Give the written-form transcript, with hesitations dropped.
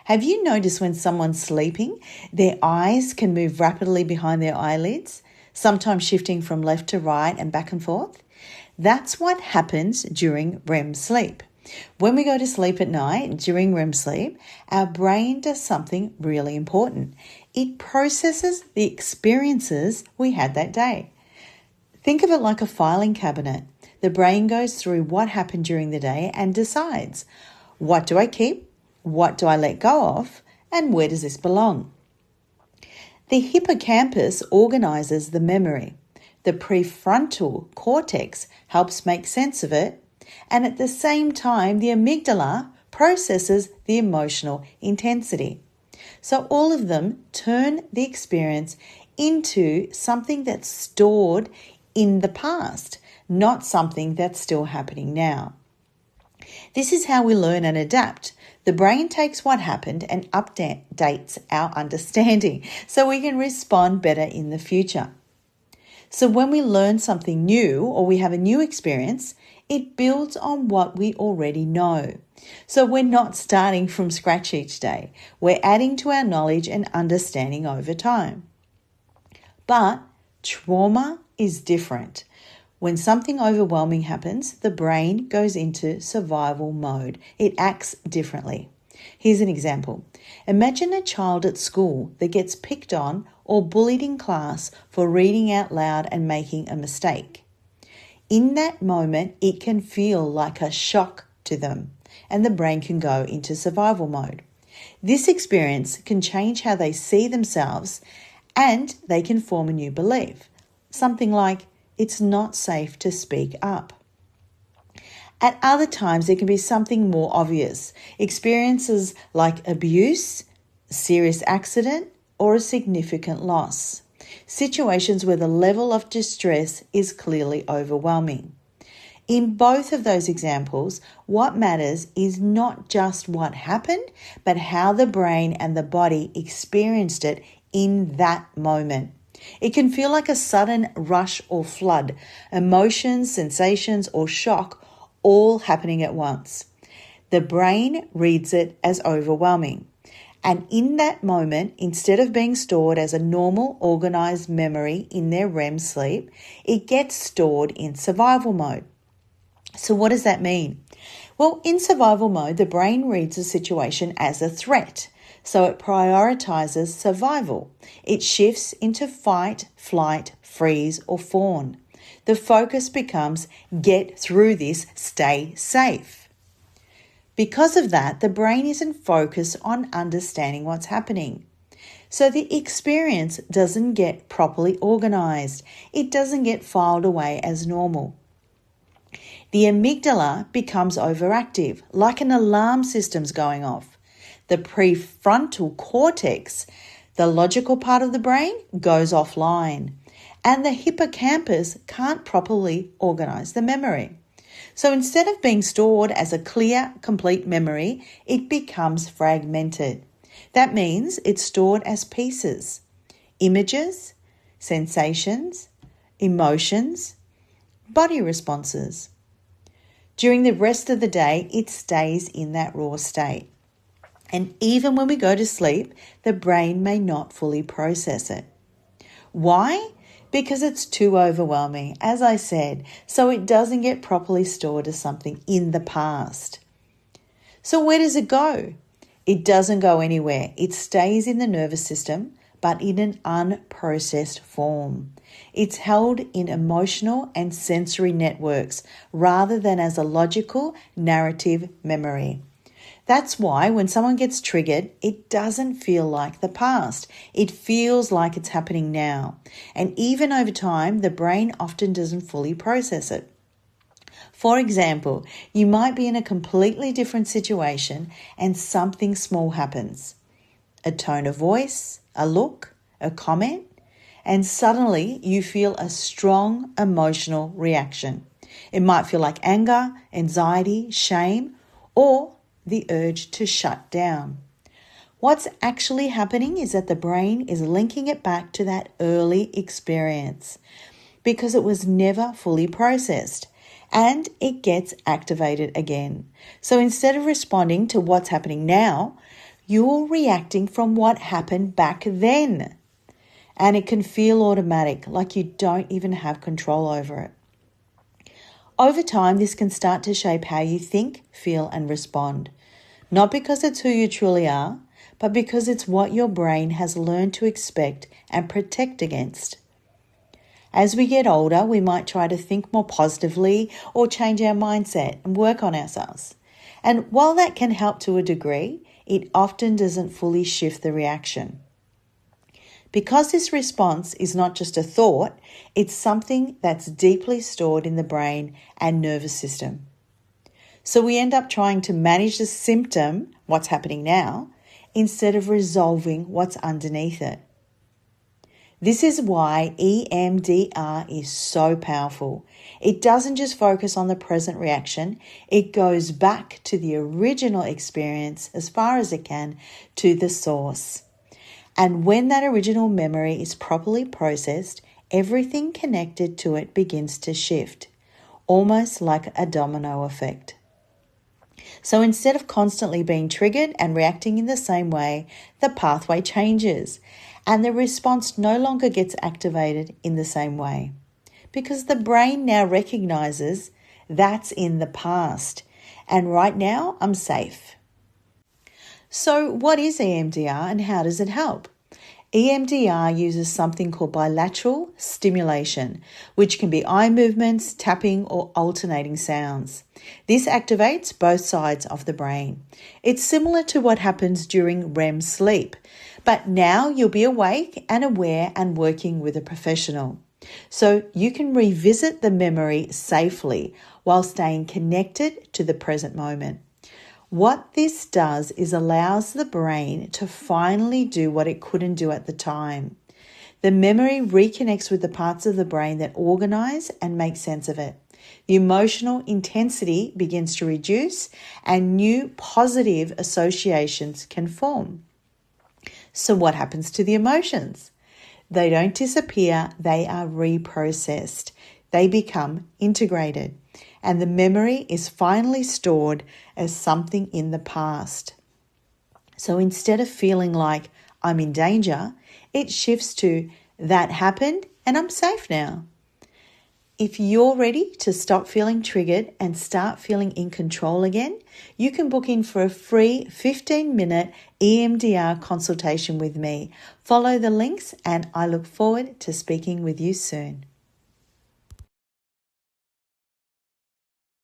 Have you noticed when someone's sleeping, their eyes can move rapidly behind their eyelids, sometimes shifting from left to right and back and forth? That's what happens during REM sleep. When we go to sleep at night, during REM sleep, our brain does something really important. It processes the experiences we had that day. Think of it like a filing cabinet. The brain goes through what happened during the day and decides, what do I keep, what do I let go of, and where does this belong? The hippocampus organizes the memory. The prefrontal cortex helps make sense of it, and at the same time, the amygdala processes the emotional intensity. So all of them turn the experience into something that's stored in the past, not something that's still happening now. This is how we learn and adapt. The brain takes what happened and updates our understanding so we can respond better in the future. So when we learn something new or we have a new experience, it builds on what we already know. So we're not starting from scratch each day. We're adding to our knowledge and understanding over time. But trauma is different. When something overwhelming happens, the brain goes into survival mode. It acts differently. Here's an example. Imagine a child at school that gets picked on or bullied in class for reading out loud and making a mistake. In that moment, it can feel like a shock to them, and the brain can go into survival mode. This experience can change how they see themselves, and they can form a new belief. Something like, it's not safe to speak up. At other times, it can be something more obvious. Experiences like abuse, serious accident, or a significant loss. Situations where the level of distress is clearly overwhelming. In both of those examples, what matters is not just what happened, but how the brain and the body experienced it in that moment. It can feel like a sudden rush or flood, emotions, sensations, or shock all happening at once. The brain reads it as overwhelming. And in that moment, instead of being stored as a normal, organized memory in their REM sleep, it gets stored in survival mode. So what does that mean? Well, in survival mode, the brain reads the situation as a threat. So it prioritizes survival. It shifts into fight, flight, freeze, or fawn. The focus becomes get through this, stay safe. Because of that, the brain isn't focused on understanding what's happening. So the experience doesn't get properly organized. It doesn't get filed away as normal. The amygdala becomes overactive, like an alarm system's going off. The prefrontal cortex, the logical part of the brain, goes offline. And the hippocampus can't properly organize the memory. So instead of being stored as a clear, complete memory, it becomes fragmented. That means it's stored as pieces, images, sensations, emotions, body responses. During the rest of the day, it stays in that raw state. And even when we go to sleep, the brain may not fully process it. Why? Because it's too overwhelming, as I said, so it doesn't get properly stored as something in the past. So where does it go? It doesn't go anywhere. It stays in the nervous system, but in an unprocessed form. It's held in emotional and sensory networks rather than as a logical narrative memory. That's why when someone gets triggered, it doesn't feel like the past. It feels like it's happening now. And even over time, the brain often doesn't fully process it. For example, you might be in a completely different situation and something small happens. A tone of voice, a look, a comment, and suddenly you feel a strong emotional reaction. It might feel like anger, anxiety, shame, or the urge to shut down. What's actually happening is that the brain is linking it back to that early experience because it was never fully processed and it gets activated again. So instead of responding to what's happening now, You're reacting from what happened back then. And it can feel automatic, like you don't even have control over it. Over time, this can start to shape how you think, feel, and respond. Not because it's who you truly are, but because it's what your brain has learned to expect and protect against. As we get older, we might try to think more positively or change our mindset and work on ourselves. And while that can help to a degree, it often doesn't fully shift the reaction. Because this response is not just a thought, it's something that's deeply stored in the brain and nervous system. So we end up trying to manage the symptom, what's happening now, instead of resolving what's underneath it. This is why EMDR is so powerful. It doesn't just focus on the present reaction, it goes back to the original experience as far as it can to the source. And when that original memory is properly processed, everything connected to it begins to shift, almost like a domino effect. So instead of constantly being triggered and reacting in the same way, the pathway changes and the response no longer gets activated in the same way because the brain now recognizes that's in the past and right now I'm safe. So what is EMDR and how does it help? EMDR uses something called bilateral stimulation, which can be eye movements, tapping, or alternating sounds. This activates both sides of the brain. It's similar to what happens during REM sleep, but now you'll be awake and aware and working with a professional. So you can revisit the memory safely while staying connected to the present moment. What this does is allows the brain to finally do what it couldn't do at the time. The memory reconnects with the parts of the brain that organize and make sense of it. The emotional intensity begins to reduce and new positive associations can form. So what happens to the emotions? They don't disappear, they are reprocessed. They become integrated. And the memory is finally stored as something in the past. So instead of feeling like I'm in danger, it shifts to that happened and I'm safe now. If you're ready to stop feeling triggered and start feeling in control again, you can book in for a free 15-minute EMDR consultation with me. Follow the links and I look forward to speaking with you soon.